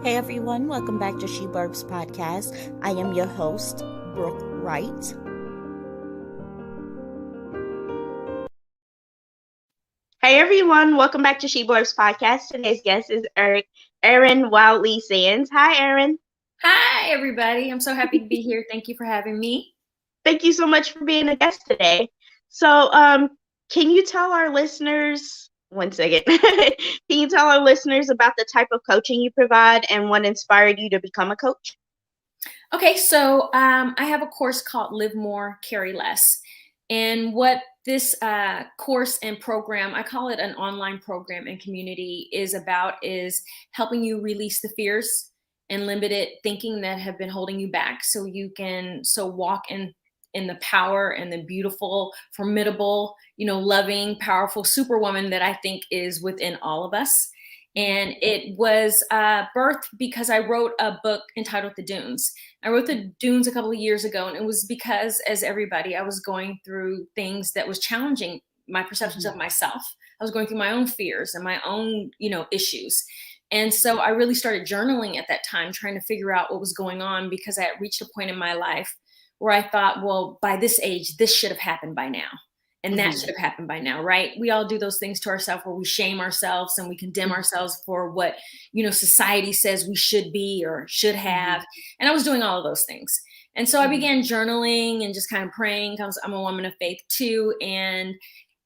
Hey everyone, welcome back to She Burbs Podcast. I am your host, Brooke Wright. Hey everyone, welcome back to She Burbs Podcast. Today's guest is Erin Wiley Sands. Hi, Erin. Hi, everybody. I'm so happy to be here. Thank you for having me. Thank you so much for being a guest today. So, can you tell our listeners, one second, can you tell our listeners about the type of coaching you provide and what inspired you to become a coach? Okay, so I have a course called Live More, Carry Less. And what this course and program, I call it an online program and community, is about is helping you release the fears and limited thinking that have been holding you back so you can walk in the power and the beautiful, formidable, loving, powerful superwoman that I think is within all of us. And it was birthed because I wrote a book entitled The Dunes. I wrote The Dunes a couple of years ago, and it was because, as everybody, I was going through things that was challenging my perceptions of myself. I was going through my own fears and my own, issues. And so I really started journaling at that time, trying to figure out what was going on, because I had reached a point in my life where I thought, well, by this age, this should have happened by now. And that should have happened by now, right? We all do those things to ourselves where we shame ourselves and we condemn ourselves for what, society says we should be or should have. And I was doing all of those things. And so I began journaling and just kind of praying, because I'm a woman of faith too. And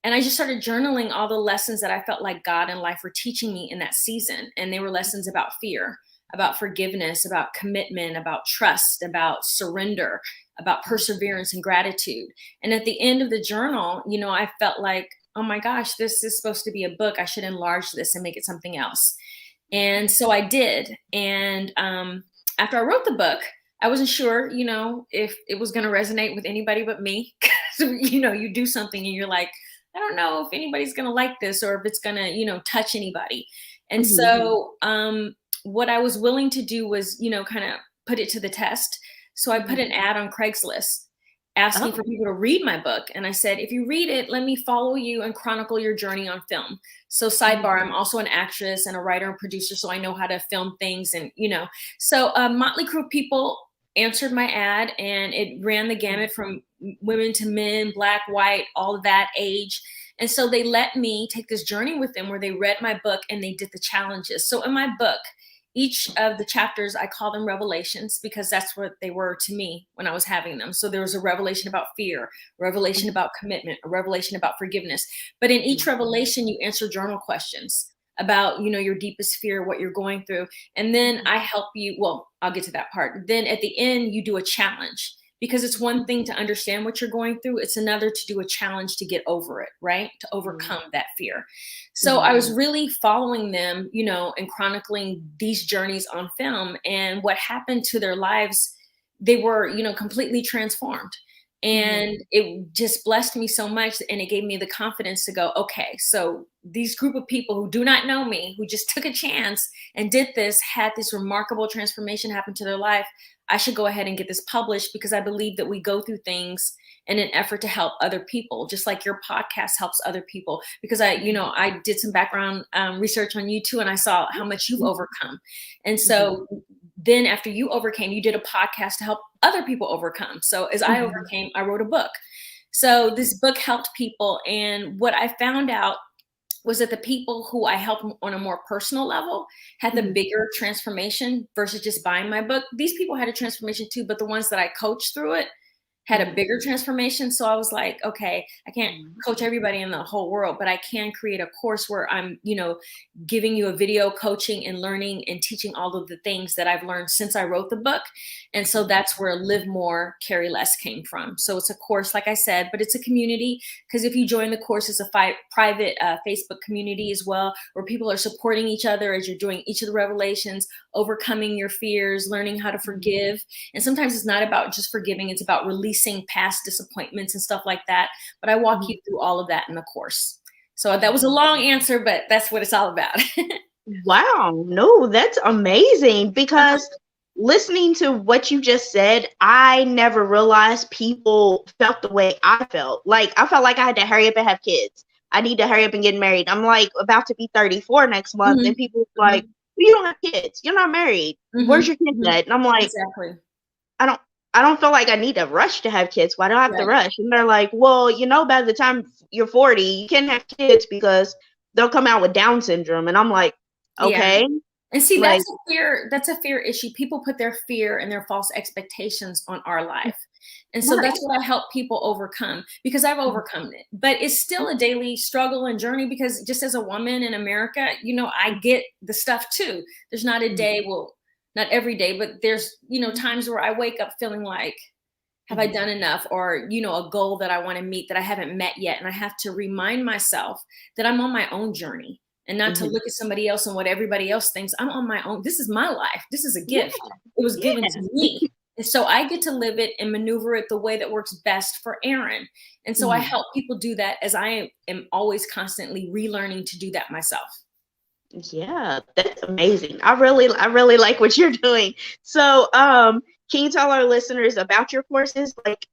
I just started journaling all the lessons that I felt like God and life were teaching me in that season. And they were lessons about fear, about forgiveness, about commitment, about trust, about surrender, about perseverance and gratitude. And at the end of the journal, I felt like, oh my gosh, this is supposed to be a book. I should enlarge this and make it something else. And so I did. And after I wrote the book, I wasn't sure, if it was going to resonate with anybody but me. You do something and you're like, I don't know if anybody's going to like this or if it's going to, touch anybody. And so what I was willing to do was, kind of put it to the test. So I put an ad on Craigslist asking for people to read my book. And I said, if you read it, let me follow you and chronicle your journey on film. So sidebar, I'm also an actress and a writer and producer, so I know how to film things. And, so a motley crew of people answered my ad, and it ran the gamut from women to men, Black, white, all of that age. And so they let me take this journey with them where they read my book and they did the challenges. So in my book, each of the chapters, I call them revelations, because that's what they were to me when I was having them. So there was a revelation about fear, a revelation about commitment, a revelation about forgiveness. But in each revelation, you answer journal questions about, your deepest fear, what you're going through. And then I help you. Well, I'll get to that part. Then at the end, you do a challenge, because it's one thing to understand what you're going through. It's another to do a challenge to get over it, right? To overcome that fear. So I was really following them, and chronicling these journeys on film, and what happened to their lives. They were, completely transformed. And it just blessed me so much. And it gave me the confidence to go, okay, so these group of people who do not know me, who just took a chance and did this, had this remarkable transformation happen to their life. I should go ahead and get this published, because I believe that we go through things in an effort to help other people, just like your podcast helps other people. Because I did some background research on you too, and I saw how much you've overcome. And so then after you overcame, you did a podcast to help other people overcome. So as I overcame, I wrote a book. So this book helped people. And what I found out was that the people who I helped on a more personal level had the bigger transformation versus just buying my book. These people had a transformation too, but the ones that I coached through it had a bigger transformation. So I was like, okay, I can't coach everybody in the whole world, but I can create a course where I'm, giving you a video coaching and learning and teaching all of the things that I've learned since I wrote the book. And so that's where Live More, Carry Less came from. So it's a course, like I said, but it's a community, because if you join the course, it's a private Facebook community as well, where people are supporting each other as you're doing each of the revelations, overcoming your fears, learning how to forgive. And sometimes it's not about just forgiving, it's about releasing past disappointments and stuff like that. But I walk you through all of that in the course. So that was a long answer, but that's what it's all about. Wow. No, that's amazing, because listening to what you just said, I never realized people felt the way I felt. Like, I felt like I had to hurry up and have kids. I need to hurry up and get married. I'm like about to be 34 next month, and people like, you don't have kids. You're not married. Where's your kids at? And I'm like, exactly. I don't feel like I need to rush to have kids. Why do I have to rush? And they're like, well, by the time you're 40, you can't have kids because they'll come out with Down syndrome. And I'm like, okay. Yeah. And see, that's a fear issue. People put their fear and their false expectations on our life. And so that's what I help people overcome, because I've overcome it. But it's still a daily struggle and journey, because just as a woman in America, I get the stuff too. There's not a day, well, not every day, but there's, times where I wake up feeling like, have I done enough? Or, a goal that I want to meet that I haven't met yet. And I have to remind myself that I'm on my own journey, and not to look at somebody else and what everybody else thinks. I'm on my own. This is my life. This is a gift. It was given to me. And so I get to live it and maneuver it the way that works best for Erin. And so I help people do that, as I am always constantly relearning to do that myself. Yeah, that's amazing. I really like what you're doing. So, can you tell our listeners about your courses? Like,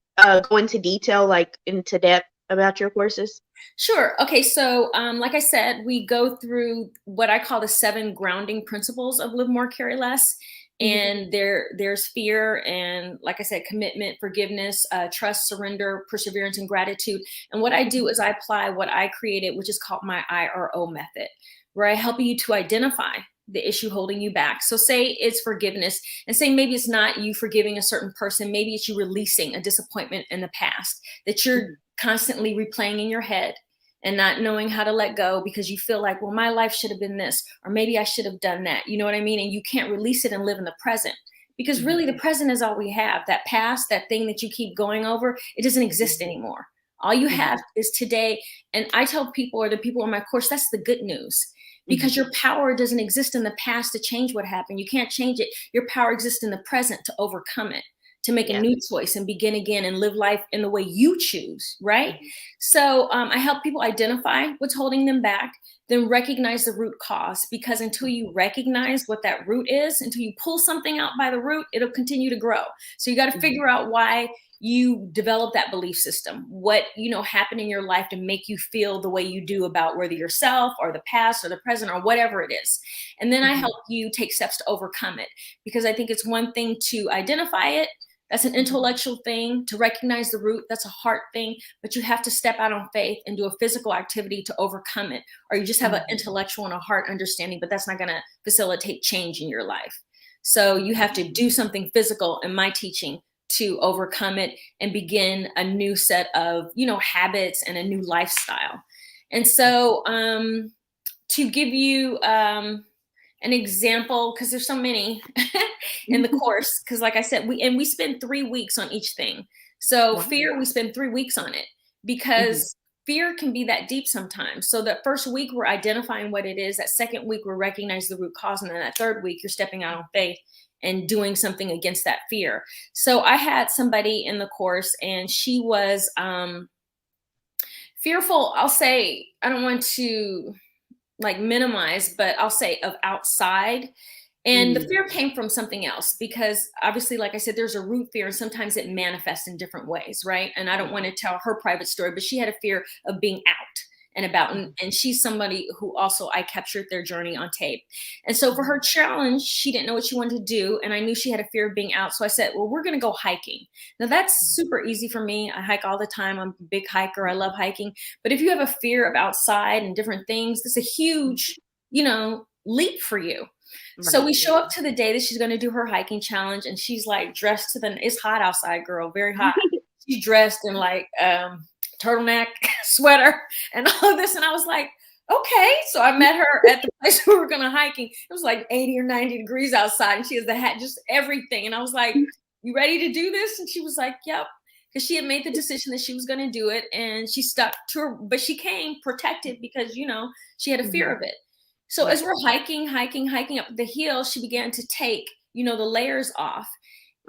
go into detail, like into depth about your courses? Sure. Okay. So, like I said, we go through what I call the 7 grounding principles of Live More, Carry Less. And there's fear, and like I said, commitment, forgiveness, trust, surrender, perseverance, and gratitude. And what I do is I apply what I created, which is called my IRO method, where I help you to identify the issue holding you back. So say it's forgiveness, and say maybe it's not you forgiving a certain person. Maybe it's you releasing a disappointment in the past that you're constantly replaying in your head, and not knowing how to let go because you feel like, well, my life should have been this, or maybe I should have done that. You know what I mean? And you can't release it and live in the present, because really the present is all we have. That past, that thing that you keep going over, it doesn't exist anymore. All you have is today. And I tell people, or the people in my course, that's the good news, because your power doesn't exist in the past to change what happened. You can't change it. Your power exists in the present to overcome it, to make a new choice and begin again and live life in the way you choose, right? So I help people identify what's holding them back, then recognize the root cause, because until you recognize what that root is, until you pull something out by the root, it'll continue to grow. So you got to figure out why you develop that belief system, what, happened in your life to make you feel the way you do about whether yourself or the past or the present or whatever it is. And then I help you take steps to overcome it, because I think it's one thing to identify it. That's an intellectual thing. To recognize the root, that's a heart thing. But you have to step out on faith and do a physical activity to overcome it. Or you just have an intellectual and a heart understanding, but that's not going to facilitate change in your life. So you have to do something physical in my teaching to overcome it and begin a new set of, habits and a new lifestyle. And so to give you an example, because there's so many in the course, because like I said, we spend 3 weeks on each thing. So fear, we spend 3 weeks on it, because fear can be that deep sometimes. So that first week, we're identifying what it is. That second week, we're recognizing the root cause. And then that third week, you're stepping out on faith and doing something against that fear. So I had somebody in the course, and she was fearful. I'll say, I don't want to minimize, but I'll say of outside. And the fear came from something else, because obviously, like I said, there's a root fear, and sometimes it manifests in different ways, right? And I don't want to tell her private story, but she had a fear of being out and about. And she's somebody who also, I captured their journey on tape. And so for her challenge, she didn't know what she wanted to do. And I knew she had a fear of being out. So I said, well, we're going to go hiking. Now that's super easy for me. I hike all the time. I'm a big hiker. I love hiking. But if you have a fear of outside and different things, that's a huge, leap for you. Right. So we show up to the day that she's going to do her hiking challenge, and she's like dressed it's hot outside, girl, very hot. She's dressed in turtleneck, sweater, and all of this. And I was like, okay. So I met her at the place we were going to hiking. It was like 80 or 90 degrees outside, and she has the hat, just everything. And I was like, you ready to do this? And she was like, yep. Because she had made the decision that she was going to do it, and she stuck to her, but she came protected because, she had a fear of it. So as we're hiking up the hill, she began to take, the layers off.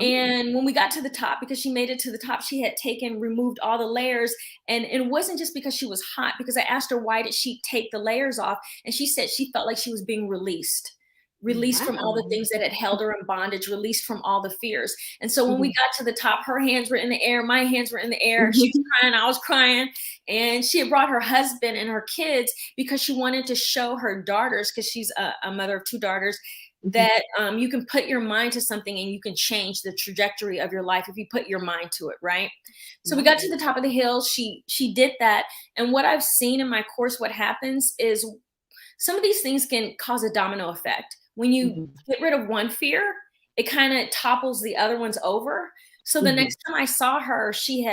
And when we got to the top, because she made it to the top, she had removed all the layers. And it wasn't just because she was hot, because I asked her, why did she take the layers off? And she said she felt like she was being released, released from all the things that had held her in bondage, released from all the fears. And so when we got to the top, her hands were in the air, my hands were in the air. She was crying, I was crying. And she had brought her husband and her kids because she wanted to show her daughters, because she's a mother of 2 daughters, that you can put your mind to something and you can change the trajectory of your life if you put your mind to it, right? So we got to the top of the hill. She did that. And what I've seen in my course, what happens is some of these things can cause a domino effect. When you get rid of one fear, it kind of topples the other ones over. So the next time I saw her, she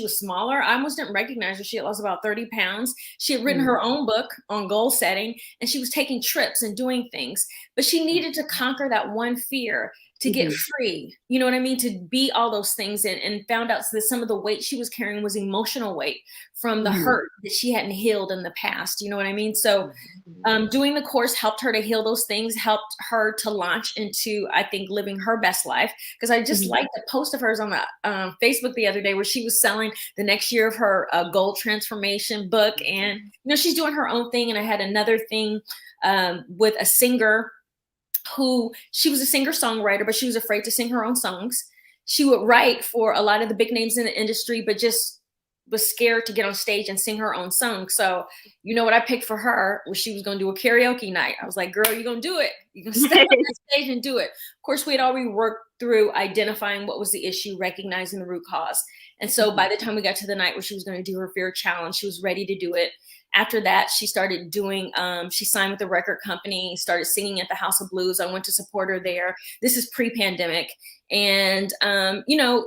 was smaller. I almost didn't recognize her. She had lost about 30 pounds. She had written her own book on goal setting, and she was taking trips and doing things. But she needed to conquer that one fear to get free. You know what I mean? To be all those things, and found out that some of the weight she was carrying was emotional weight from the hurt that she hadn't healed in the past. You know what I mean? So doing the course helped her to heal those things, helped her to launch into, I think, living her best life. Because I just liked a post of hers on the Facebook the other day where she was selling the next year of her goal transformation book. And, she's doing her own thing. And I had another thing with a singer who, she was a singer-songwriter, but she was afraid to sing her own songs. She would write for a lot of the big names in the industry, but just was scared to get on stage and sing her own song. So, what I picked for her was she was going to do a karaoke night. I was like, girl, you're going to do it. You're going to step on that stage and do it. Of course, we had already worked through identifying what was the issue, recognizing the root cause. And so by the time we got to the night where she was going to do her fear challenge, she was ready to do it. After that, she started doing, she signed with a record company, started singing at the House of Blues. I went to support her there. This is pre-pandemic. And,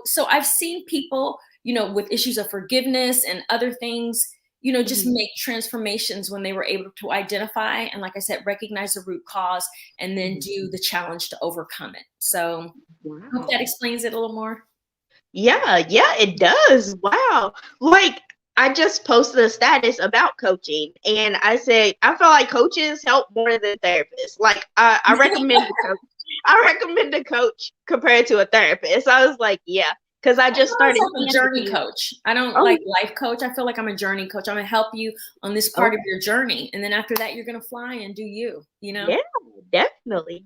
so I've seen people, with issues of forgiveness and other things, just make transformations when they were able to identify and, like I said, recognize the root cause and then do the challenge to overcome it. So I hope that explains it a little more. Yeah, it does. Wow. Like, I just posted a status about coaching, and I said, I feel like coaches help more than therapists. Like, I recommend a coach. I recommend a coach compared to a therapist. I was like, yeah. Because I just started a journey coach. I don't like life coach. I feel like I'm a journey coach. I'm going to help you on this part of your journey. And then after that, you're going to fly and do you, Yeah, definitely.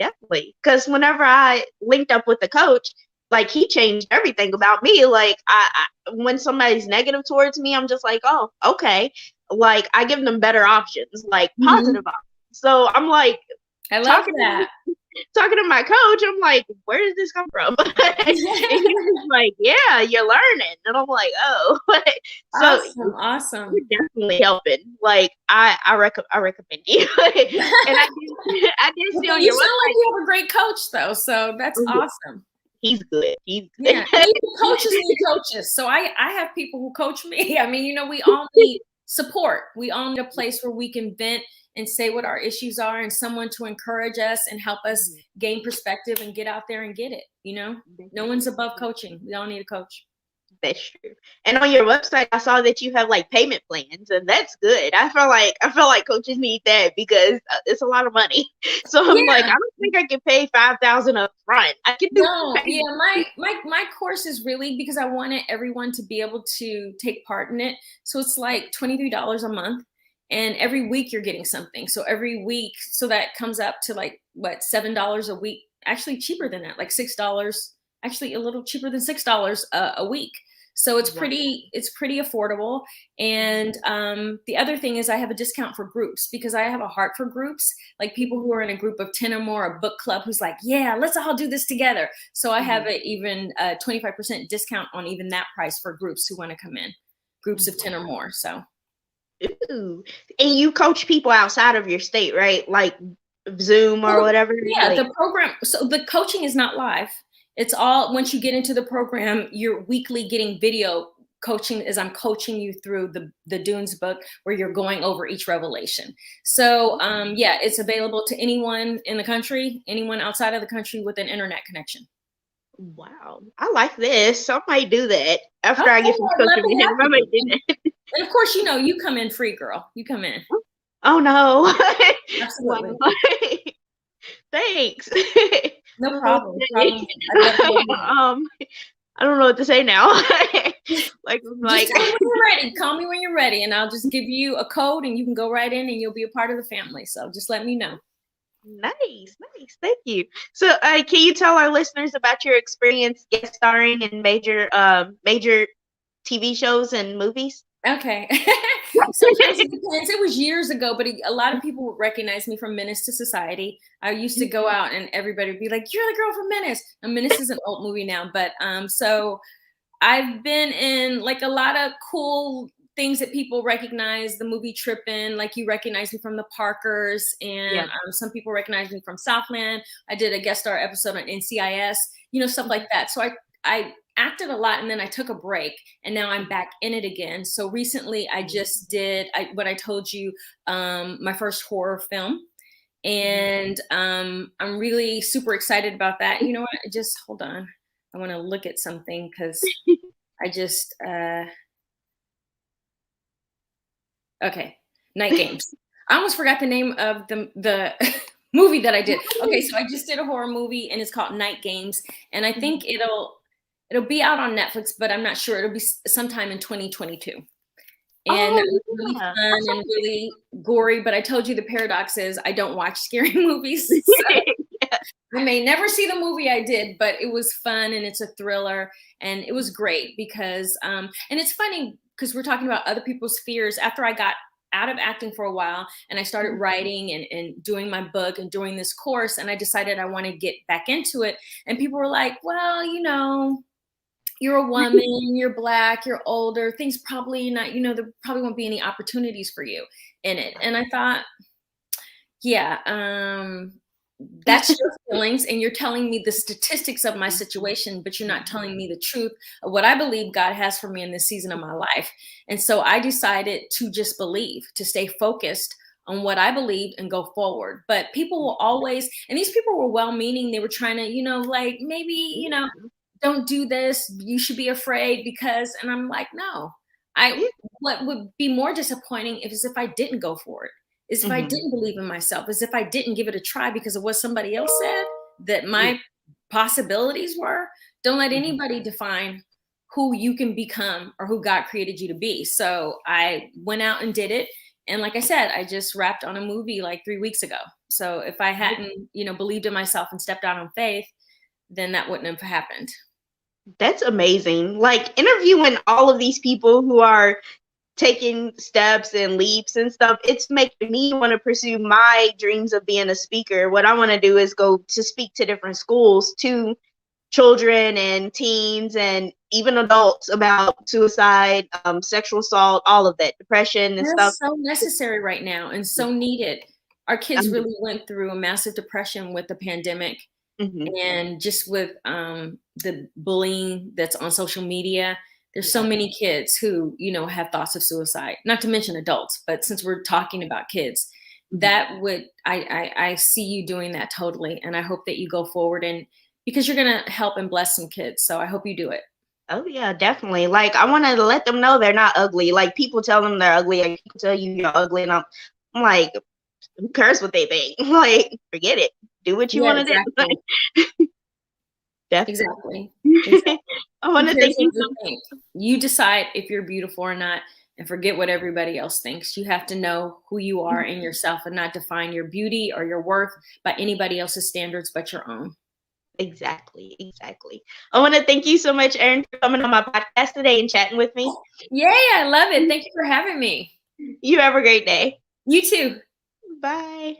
Because whenever I linked up with the coach, like, he changed everything about me. Like, I when somebody's negative towards me, I'm just like, oh, okay. Like, I give them better options, like positive options. So I'm like, I love that. Talking to my coach, I'm like, where did this come from? And he was like, yeah, you're learning. And I'm like, oh. So awesome. You're definitely helping. Like, I recommend you. And I did see on your website. You sound like you have a great coach, though. So that's awesome. He's good. Yeah, coaches need coaches. So I have people who coach me. I mean, we all need support. We all need a place where we can vent and say what our issues are, and someone to encourage us and help us gain perspective and get out there and get it. No one's above coaching. We all need a coach. That's true. And on your website, I saw that you have like payment plans, and that's good. I feel like coaches need that because it's a lot of money. So I'm like, I don't think I can pay $5,000 up front. I can do my course is really because I wanted everyone to be able to take part in it. So it's like $23 a month. And every week you're getting something. So every week, so that comes up to like, what, $7 a week? Actually cheaper than that, like $6, actually a little cheaper than $6 a week. So it's pretty affordable. And the other thing is I have a discount for groups because I have a heart for groups, like people who are in a group of 10 or more, a book club who's like, yeah, let's all do this together. So I have even a 25% discount on even that price for groups who want to come in, groups of 10 or more. So. Ooh. And you coach people outside of your state, right? Like Zoom or whatever? Yeah, like, the program. So the coaching is not live. It's all, once you get into the program, you're weekly getting video coaching as I'm coaching you through the Dunes book where you're going over each revelation. So it's available to anyone in the country, anyone outside of the country with an internet connection. Wow. I like this. So I might do that after I get some coaching. I might do that. And of course, you come in free, girl. You come in. Oh, no. Absolutely. Thanks. No problem. I don't know what to say now. Just tell me when you're ready. Call me when you're ready, and I'll just give you a code, and you can go right in, and you'll be a part of the family. So just let me know. Nice. Thank you. So, can you tell our listeners about your experience guest starring in major TV shows and movies? Okay. Sometimes it depends. It was years ago, but a lot of people would recognize me from Menace to Society. I used to go out and everybody would be like, "You're the girl from Menace." And Menace is an old movie now, but so I've been in like a lot of cool things that people recognize. The movie Trippin', like you recognize me from The Parkers, and some people recognize me from Southland. I did a guest star episode on NCIS, stuff like that. So I acted a lot, and then I took a break, and now I'm back in it again. So recently I just did what I told you, my first horror film, and I'm really super excited about that. You know what? Just hold on. I want to look at something because I just okay, Night Games. I almost forgot the name of the movie that I did. Okay, so I just did a horror movie, and it's called Night Games, and I think it'll be out on Netflix, but I'm not sure. It'll be sometime in 2022. And it was really fun and really gory, but I told you the paradox is I don't watch scary movies. So I may never see the movie I did, but it was fun, and it's a thriller, and it was great because and it's funny because we're talking about other people's fears. After I got out of acting for a while and I started writing and doing my book and doing this course, and I decided I want to get back into it, and people were like, well, you're a woman, you're Black, you're older, things probably not, there probably won't be any opportunities for you in it. And I thought, that's your feelings, and you're telling me the statistics of my situation, but you're not telling me the truth of what I believe God has for me in this season of my life. And so I decided to just believe, to stay focused on what I believed and go forward. But people will always, and these people were well-meaning, they were trying to, like maybe, don't do this, you should be afraid because, and I'm like, no, what would be more disappointing is if I didn't go for it. Is if I didn't believe in myself, as if I didn't give it a try because of what somebody else said that my possibilities were. Don't let anybody define who you can become or who God created you to be. So I went out and did it. And like I said, I just wrapped on a movie like 3 weeks ago. So if I hadn't, believed in myself and stepped out on faith, then that wouldn't have happened. That's amazing. Like interviewing all of these people who are taking steps and leaps and stuff, it's making me want to pursue my dreams of being a speaker. What I want to do is go to speak to different schools, to children and teens and even adults about suicide, sexual assault, all of that, depression and stuff. So necessary right now and so needed. Our kids really went through a massive depression with the pandemic. And just with the bullying that's on social media, there's so many kids who, have thoughts of suicide, not to mention adults. But since we're talking about kids, that would, I see you doing that totally. And I hope that you go forward, and because you're going to help and bless some kids. So I hope you do it. Oh, yeah, definitely. Like, I want to let them know they're not ugly. Like, people tell them they're ugly, and people tell you you're ugly. And I'm like, who cares what they think? Like, forget it. Do what you want to do. Exactly. I want to thank you. You decide if you're beautiful or not, and forget what everybody else thinks. You have to know who you are in yourself and not define your beauty or your worth by anybody else's standards but your own. Exactly. I want to thank you so much, Erin, for coming on my podcast today and chatting with me. Yay, I love it. Thank you for having me. You have a great day. You too. Bye.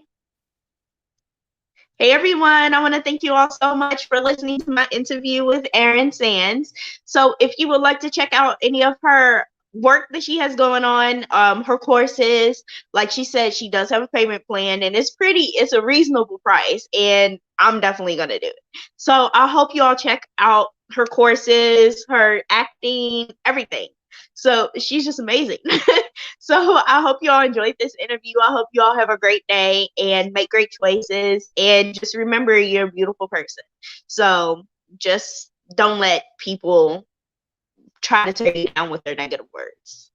Hey everyone, I want to thank you all so much for listening to my interview with Erin Sands. So if you would like to check out any of her work that she has going on, her courses, like she said, she does have a payment plan, and it's a reasonable price, and I'm definitely going to do it. So I hope you all check out her courses, her acting, everything. So she's just amazing. So I hope you all enjoyed this interview. I hope you all have a great day and make great choices. And just remember, you're a beautiful person. So just don't let people try to tear you down with their negative words.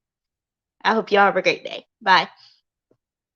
I hope you all have a great day. Bye.